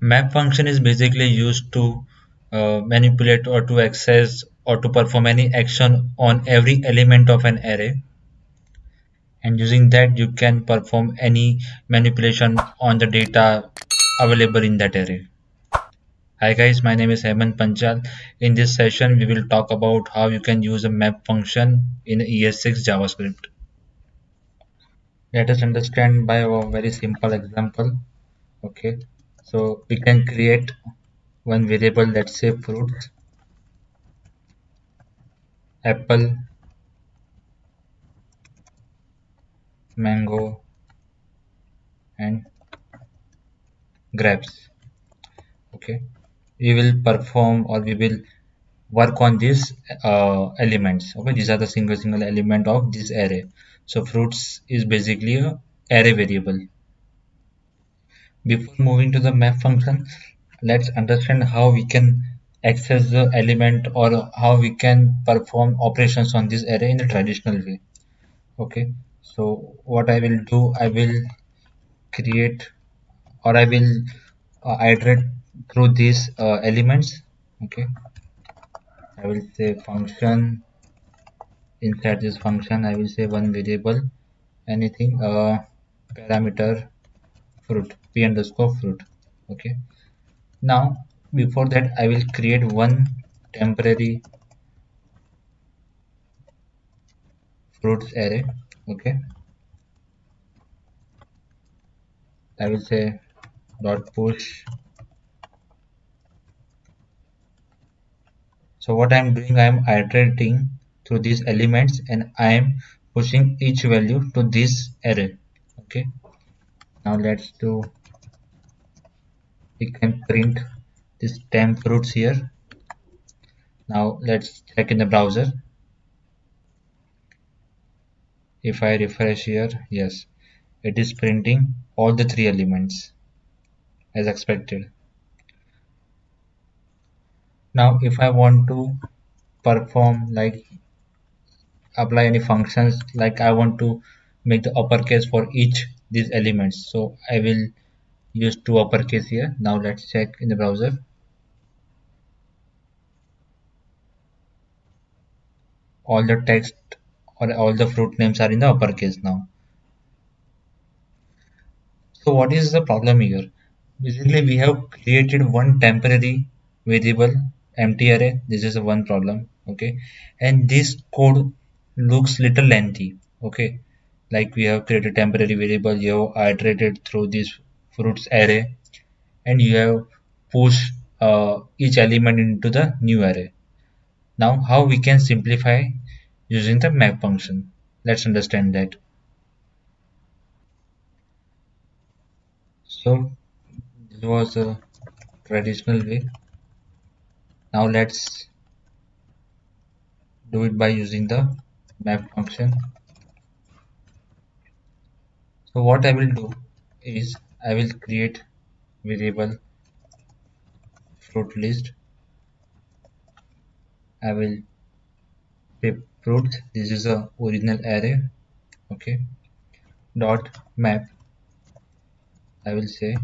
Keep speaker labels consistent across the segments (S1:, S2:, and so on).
S1: Map function is basically used to manipulate or to access or to perform any action on every element of an array, and using that you can perform any manipulation on the data available in that array. Hi guys, my name is Hemant Panchal. In this session, we will talk about how you can use a map function in ES6 JavaScript. Let us understand by a very simple example. Okay, so we can create one variable, let's say fruits, apple, mango, and grapes. Okay, we will perform or we will work on these elements. Okay, these are the single element of this array. So fruits is basically a array variable. Before moving to the map function, let's understand how we can access the element or how we can perform operations on this array in the traditional way. Okay, so what I will do, I will create or I will iterate through these elements. Okay, I will say function. Inside this function I will say one variable, anything, parameter fruit, p underscore fruit. Okay, now before that I will create one temporary fruits array. Okay, I will say dot push. So what I am doing, I am iterating through these elements and I am pushing each value to this array. Okay, now let's do, we can print this temp fruits here. Now let's check in the browser. If I refresh here, yes, it is printing all the three elements as expected. Now if I want to perform like apply any functions, like I want to make the uppercase for each these elements, so I will use two uppercase here. Now let's check in the browser. All the text or all the fruit names are in the uppercase now. So what is the problem here? Basically, we have created one temporary variable empty array. This is one problem. Okay, and this code looks little lengthy. Okay, like we have created temporary variable, you have iterated through this fruits array, and you have pushed each element into the new array. Now, how we can simplify using the map function? Let's understand that. So this was a traditional way. Now let's do it by using the map function. So what I will do is I will create variable fruit list. I will say fruits. This is a original array. Okay. Dot map. I will say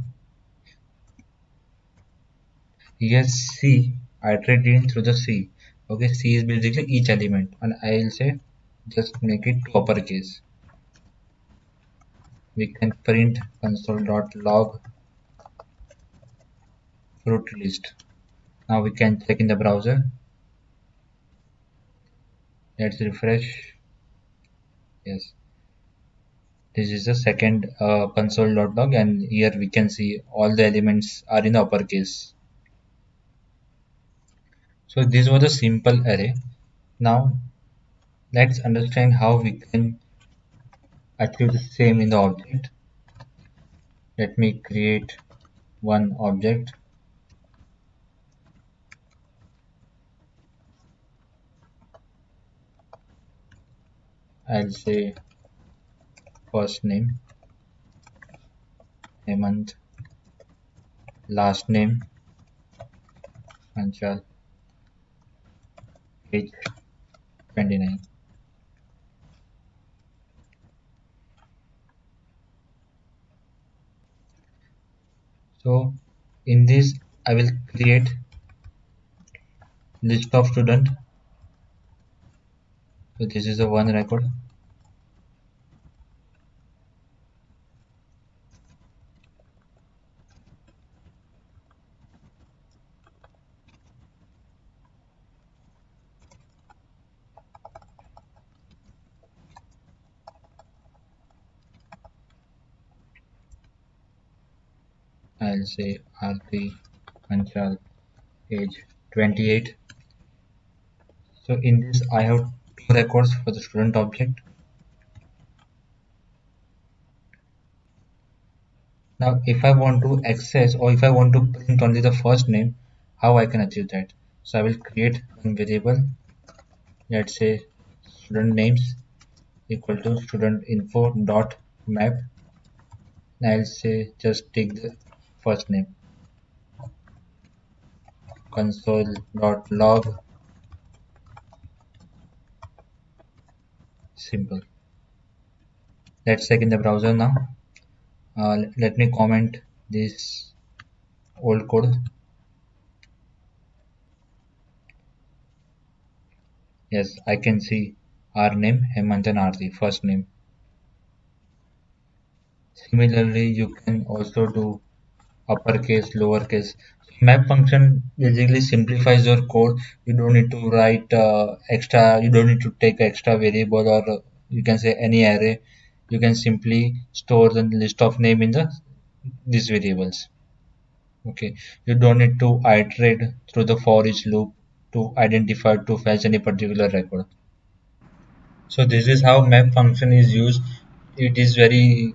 S1: here C. Iterating through the C. Okay. C is basically each element, and I will say just make it to uppercase. We can print console.log fruit list. Now we can check in the browser. Let's refresh. Yes, this is the second console.log, and here we can see all the elements are in uppercase. So this was a simple array. Now let's understand how we can achieve the same in the object. Let me create one object. I'll say first name Hemant, last name Panchal, age 29. So In this, I will create list of student. So this is the one record. I'll say Aarti Anchal, age 28. So in this, I have two records for the student object. Now, if I want to access or if I want to print only the first name, how I can achieve that? So I will create one variable. Let's say student names equal to student info dot map. And I'll say just take the first name console dot log simple. Let's check in the browser now. Let me comment this old code. Yes, I can see our name Hemant and Aarti, first name. Similarly, you can also do uppercase, lowercase. Map function basically simplifies your code. You don't need to write extra. You don't need to take extra variable or you can say any array. You can simply store the list of name in the these variables. Okay, you don't need to iterate through the for each loop to identify to fetch any particular record. So this is how map function is used. It is very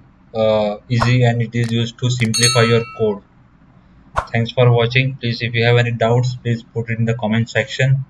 S1: easy and it is used to simplify your code. Thanks for watching. Please, if you have any doubts, please put it in the comment section.